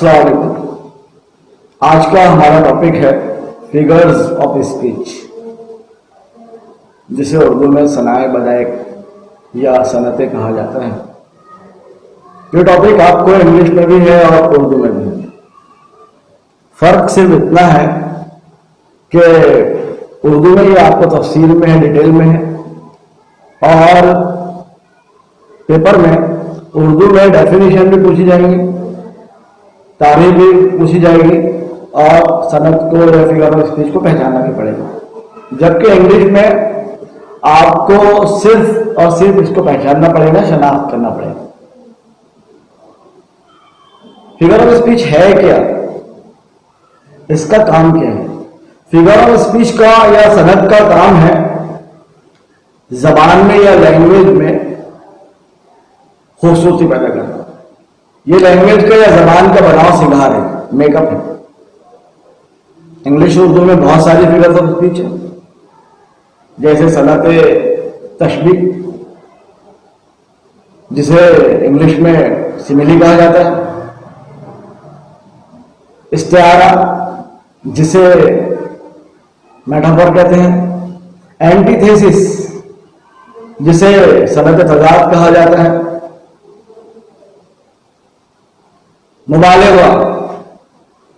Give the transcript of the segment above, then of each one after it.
السلام علیکم. آج کا ہمارا ٹاپک ہے فگرز آف اسپیچ، جسے اردو میں صنائع بدائع یا صنعتیں کہا جاتا ہے. یہ ٹاپک آپ کو انگلش میں بھی ہے اور اردو میں بھی ہے. فرق صرف اتنا ہے کہ اردو میں یہ آپ کو تفصیل میں ہے، ڈیٹیل میں ہے، اور پیپر میں اردو میں ڈیفینیشن بھی پوچھی جائیں گی، تعریف بھی پوچھی جائے گی، اور صنعت کو یا فگر آف اسپیچ کو پہچاننا بھی پڑے گا. جبکہ انگلش میں آپ کو صرف اور صرف اس کو پہچاننا پڑے گا، شناخت کرنا پڑے گا. فگر آف اسپیچ ہے کیا، اس کا کام کیا ہے؟ فگر آف اسپیچ کا یا صنعت کا کام ہے زبان میں یا لینگویج میں خوبصورتی پیدا کرنا. یہ لینگویج کا یا زبان کا بناؤ سنگار ہے، میک اپ ہے. انگلش اردو میں بہت ساری فگرز آف اسپیچ ہیں، جیسے صنعت تشبیہ، جسے انگلش میں سملی کہا جاتا ہے، استعارہ جسے میٹافور کہتے ہیں، اینٹی تھیسس جسے صنعت تضاد کہا جاتا ہے، مبالغہ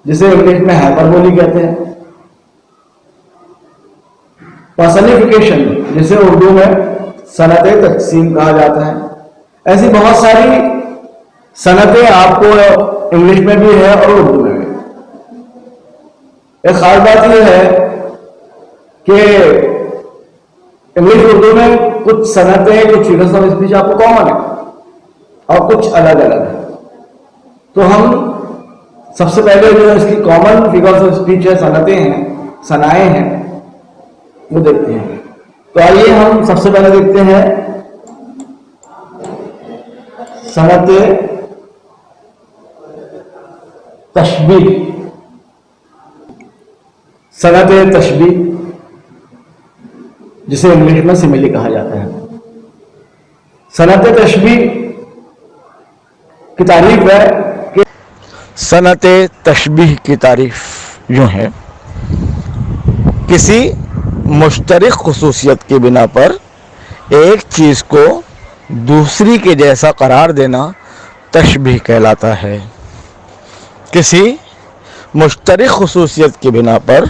جسے انگلش میں ہائپربولی کہتے ہیں، پرسنیفیکیشن جسے اردو میں صنعت تقسیم کہا جاتا ہے. ایسی بہت ساری صنعتیں آپ کو انگلش میں بھی ہے اور اردو میں بھی. ایک خاص بات یہ ہے کہ انگلش اردو میں کچھ صنعتیں، کچھ فگرز آف اسپیچ آپ کو کامن ہے اور کچھ الگ الگ ہے. تو ہم سب سے پہلے جو اس کی کامن فگرز آف اسپیچ ہے، صنعتیں ہیں، صنائع ہیں، وہ دیکھتے ہیں. تو آئیے ہم سب سے پہلے دیکھتے ہیں صنعت تشبیہ. صنعت تشبیہ جسے انگلش میں سملی کہا جاتا ہے. صنعت تشبیہ کی تعریف ہے کہ صنعت تشبیہ کی تعریف یوں ہے: کسی مشترک خصوصیت کی بنا پر ایک چیز کو دوسری کے جیسا قرار دینا تشبیہ کہلاتا ہے. کسی مشترک خصوصیت کی بنا پر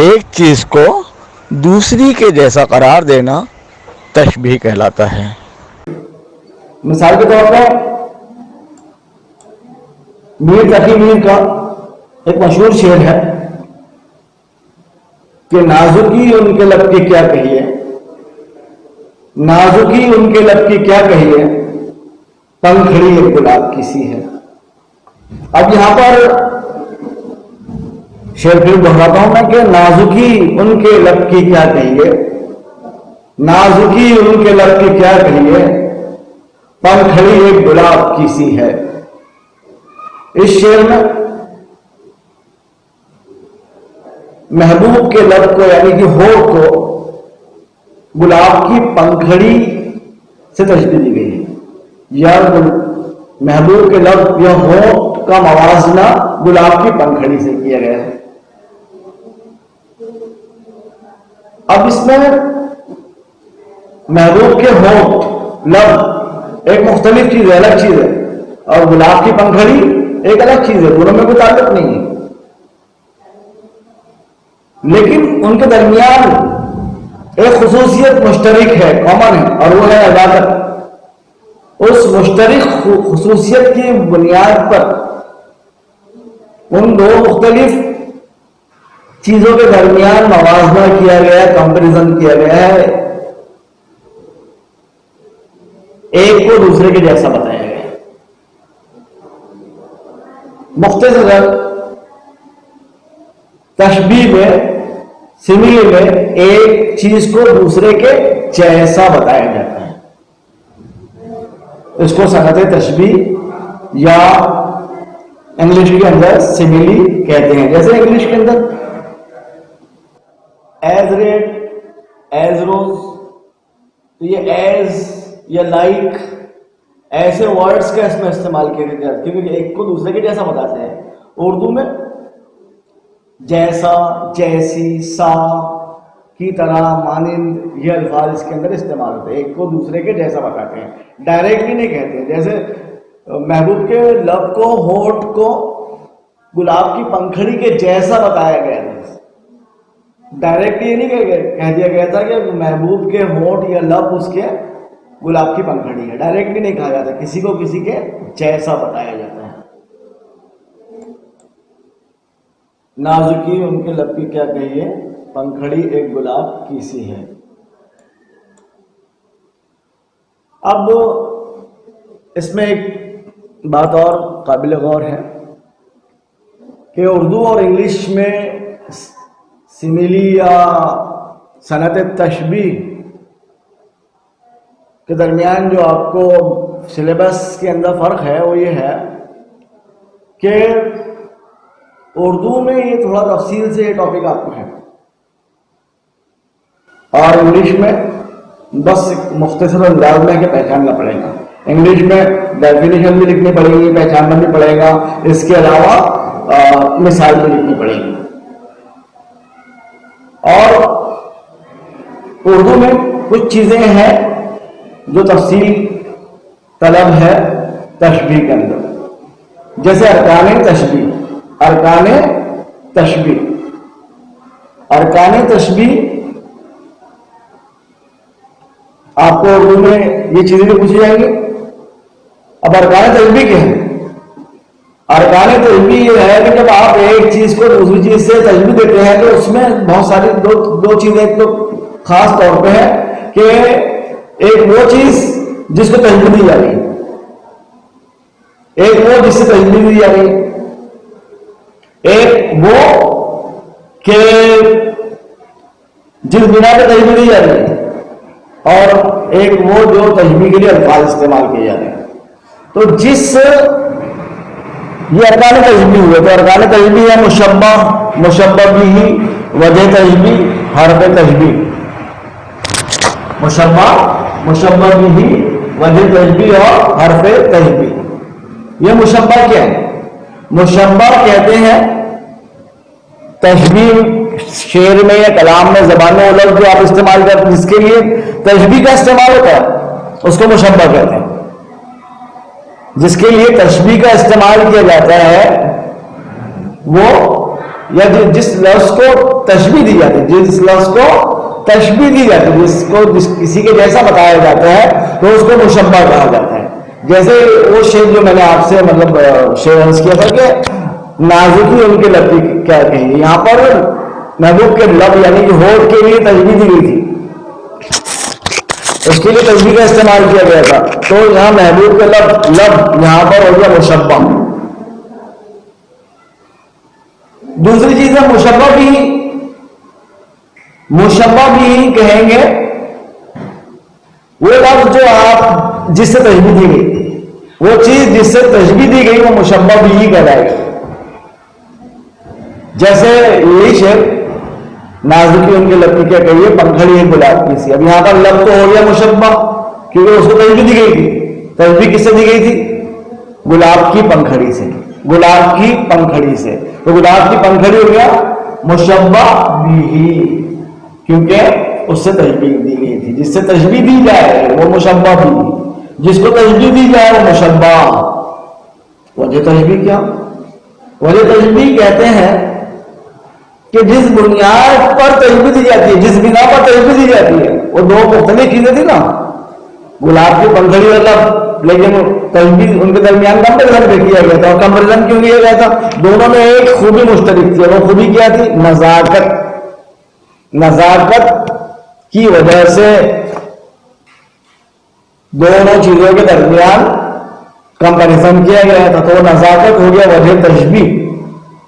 ایک چیز کو دوسری کے جیسا قرار دینا تشبیہ کہلاتا ہے. مثال کے طور پر میر تقی میر کا ایک مشہور شعر ہے کہ نازکی ان کے لب کی کیا کہیے، نازکی ان کے لب کی کیا کہیے، پنکھڑی ایک گلاب کی سی ہے. اب یہاں پر شعر پھر دہراتا ہوں میں کہ نازکی ان کے لب کی کیا کہیے، نازکی ان کے لب کی کیا کہیے، پنکھڑی ایک گلاب کی سی ہے. اس شعر میں محبوب کے لب کو یعنی کہ ہونٹ کو گلاب کی پنکھڑی سے تشبیہ دی گئی ہے، یا محبوب کے لب یا ہونٹ کا موازنہ گلاب کی پنکھڑی سے کیا گیا ہے. اب اس میں محبوب کے ہونٹ، لب ایک مختلف چیز ہے، الگ چیز ہے، اور گلاب کی پنکھڑی ایک الگ چیز ہے، دونوں میں کوئی تعلق نہیں ہے. لیکن ان کے درمیان ایک خصوصیت مشترک ہے، کامن ہے، اور وہ ہے عدالت. اس مشترک خصوصیت کی بنیاد پر ان دو مختلف چیزوں کے درمیان موازنہ کیا گیا ہے، کمپیریزن کیا گیا ہے، ایک کو دوسرے کے جیسا بتایا گیا ہے. مختصر تشبیہ میں، سملی میں ایک چیز کو دوسرے کے جیسا بتایا جاتا ہے. اس کو صنعت تشبیہ یا انگلش کے اندر سملی کہتے ہیں. جیسے انگلش کے اندر ایز ریڈ، ایز روز، تو یہ ایز یا لائک، ایسے ورڈز کا اس میں استعمال کیا گیا کیونکہ ایک کو دوسرے کے جیسا بتاتے ہیں. اردو میں جیسا، جیسی، سا کی طرح، مانند، یہ الفاظ اس کے اندر استعمال ہوتے ہیں. ایک کو دوسرے کے جیسا بتاتے ہیں، ڈائریکٹلی نہیں کہتے ہیں. جیسے محبوب کے لب کو، ہونٹ کو گلاب کی پنکھڑی کے جیسا بتایا گیا تھا. ڈائریکٹلی یہ نہیں کہہ دیا گیا تھا کہ محبوب کے ہونٹ یا لب اس کے گلاب کی پنکھڑی ہے. ڈائریکٹلی نہیں کہا جاتا، کسی کو کسی کے جیسا بتایا جاتا ہے. نازکی ان کے لب کی کیا کہیے، پنکھڑی ایک گلاب کی سی ہے. اب اس میں ایک بات اور قابل غور ہے کہ اردو اور انگلش میں سملی یا صنعت تشبیہ کے درمیان جو آپ کو سلیبس کے اندر فرق ہے وہ یہ ہے کہ اردو میں یہ تھوڑا تفصیل سے یہ ٹاپک آپ کو ہے اور انگلش میں بس مختصر انداز میں کہ پہچاننا پڑے گا. انگلش میں ڈیفینیشن بھی لکھنی پڑے گی، پہچاننا بھی پڑے گا، اس کے علاوہ مثال بھی لکھنی پڑے گی. اور اردو میں کچھ چیزیں ہیں جو تفصیل طلب ہے تشبیہ کے اندر، جیسے ارکان تشبیہ. ارکان تشبیہ، ارکان تشبیہ آپ کو اردو میں یہ چیزیں بھی پوچھی جائیں گی. اب ارکان تشبیہ کیا ہے؟ ارکان تشبیہ یہ ہے کہ جب آپ ایک چیز کو دوسری چیز سے تشبیہ دیتے ہیں تو اس میں بہت ساری دو چیزیں. ایک تو خاص طور پہ ہے کہ ایک وہ چیز جس کو تشبیہ دی جا رہی ہے، ایک وہ جس سے تشبیہ دی جا رہی ہے، ایک وہ کہ جس بنا پہ تشبیہ دی جا رہی ہے، اور ایک وہ جو تشبیہ کے لیے الفاظ استعمال کیے جا رہے ہیں. تو جس یہ ارکان تشبیہ ہوئے تو ارکان تشبیہ ہے مشبہ، مشبہ بھی، وجہ تشبیہ، حرف تشبیہ. مشبہ، مشبہ بھی، وجہ تشبیہ اور حرف تشبیہ. یہ مشبہ کیا ہے؟ مشبہ کہتے ہیں تشبیہ شعر میں یا کلام میں، زبان میں وہ لفظ جو آپ استعمال کرتے ہیں جس کے لیے تشبیہ کا استعمال ہوتا ہے اس کو مشبہ کہتے ہیں. جس کے لیے تشبیہ کا استعمال کیا جاتا ہے وہ، یا جس لفظ کو تشبیہ دی جاتی ہے، جس لفظ کو تشبیہ دی جاتی ہے، جس کو کسی کے جیسا بتایا جاتا ہے تو اس کو مشبہ کہا جاتا ہے. جیسے وہ شعر جو میں نے آپ سے مطلب شعر عرض کیا تھا کہ نازکی ان کے لب کی کیا کہیں، یہاں پر محبوب کے لب یعنی کہ ہونٹ کے لیے تشبیہ دی گئی تھی، اس کے لیے تشبیہ کا استعمال کیا گیا تھا. تو یہاں محبوب کے لب یہاں پر ہو گیا مشبہ. دوسری چیز ہے مشبہ بھی. مشبہ بھی کہیں گے وہ لفظ جو آپ جس سے تشبیہ دی گئی، وہ چیز جس سے تشبیہ دی گئی وہ مشبہ بھی کہلائے گی. جیسے یہی شعر نازکی ان کے لب کی کیا کہیے، پنکھڑی ہے گلاب کی سی. اب یہاں پر لب تو ہو گیا مشبہ کیونکہ اس کو تشبیہ دی گئی تھی. تشبیہ کس سے دی گئی تھی؟ گلاب کی پنکھڑی سے. گلاب کی پنکھڑی سے. تو گلاب کی پنکھڑی ہو گیا مشبہ بھی، کیونکہ اس سے تشبیہ دی گئی تھی. جس سے تشبیہ دی جائے وہ مشبہ بھی، جس کو تشبیہ دی جائے وہ مشبہ. وجہ تشبیہ کیا؟ وجہ تشبیہ کہتے ہیں کہ جس بنیاد پر تشبیہ دی جاتی ہے، جس بنا پر تشبیہ دی جاتی ہے، وہ دو مختلف چیزیں تھی نا، گلاب کی پنکھڑی اور لب، لیکن تشبیہ ان کے درمیان کمپیریزن پہ کیا گیا تھا. اور کمپیریزن کیوں کیا گیا تھا؟ دونوں میں ایک خوبی مشترک تھی. وہ خوبی کیا تھی؟ نزاکت. نزاکت کی وجہ سے دونوں چیزوں کے درمیان کمپیریزن کیا گیا تھا. تو نزاکت ہو گیا وجہ تشبیہ،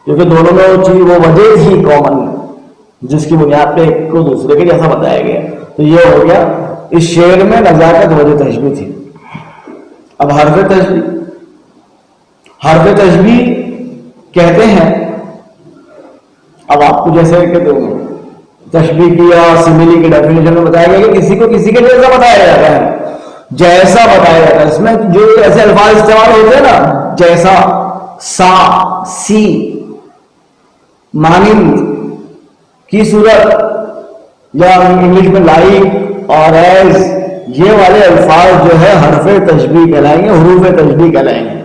کیونکہ دونوں میں وہ چیز، وہ وجہ تھی کامن جس کی بنیاد پہ ایک کو دوسرے کے جیسا بتایا گیا. تو یہ ہو گیا اس شعر میں نزاکت وجہ تشبیہ تھی. اب حرف تشبیہ. حرف تشبیہ کہتے ہیں، اب آپ کو جیسے کہ تشبیہ کی یا سملی کی ڈیفینیشن میں بتایا گیا کہ کسی کو کسی کے جیسا بتایا جاتا ہے. جیسا بتایا جاتا ہے. اس میں جو ایسے الفاظ استعمال ہوتے ہیں نا، جیسا، سا، سی، مانند کی صورت، یا انگلش میں لائک اور ایز، یہ والے الفاظ جو ہے حرف تشبیہ کہلائیں گے، حروف تشبیہ کہلائیں گے.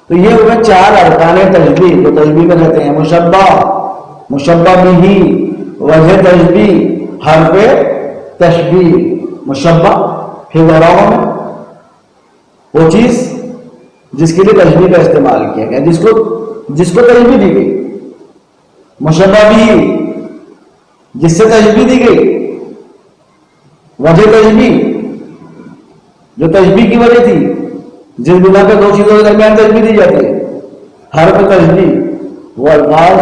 تو یہ ہوئے 4 ارکان تشبیہ جو تشبیہ میں رہتے ہیں: مشبہ، مشبہ بھی، وجہ تشبیہ، حرف تشبیہ. مشبہ پھر دوہراؤں میں وہ چیز جس کے لیے تشبیہ کا استعمال کیا گیا، جس کو تشبیہ دی گئی. مشبہ بھی جس سے تشبیہ دی گئی. وجہ تشبیہ جو تشبیہ کی وجہ تھی، جس بنا پہ 2 چیزوں کے درمیان تشبیہ دی جاتی ہے. حرف تشبیہ وہ الفاظ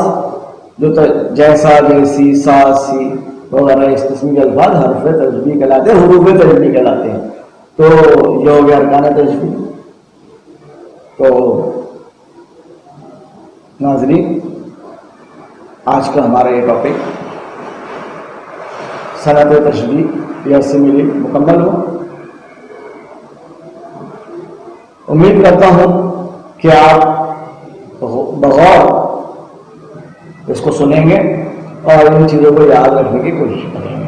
جو جیسا، جیسی، سا، سی وغیرہ اس قسم کے الفاظ حرف تشبیہ کہلاتے ہیں، حروف تشبیہ کہلاتے ہیں. تو یہ ہو گیا ارکان تشبیہ. تو ناظرین، آج کا ہمارا یہ ٹاپک صنعت تشبیہ یا سملی مکمل ہو. امید کرتا ہوں کہ آپ بغور اس کو سنیں گے اور ان چیزوں کو یاد رکھنے کی کوشش کریں گے.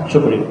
شکریہ.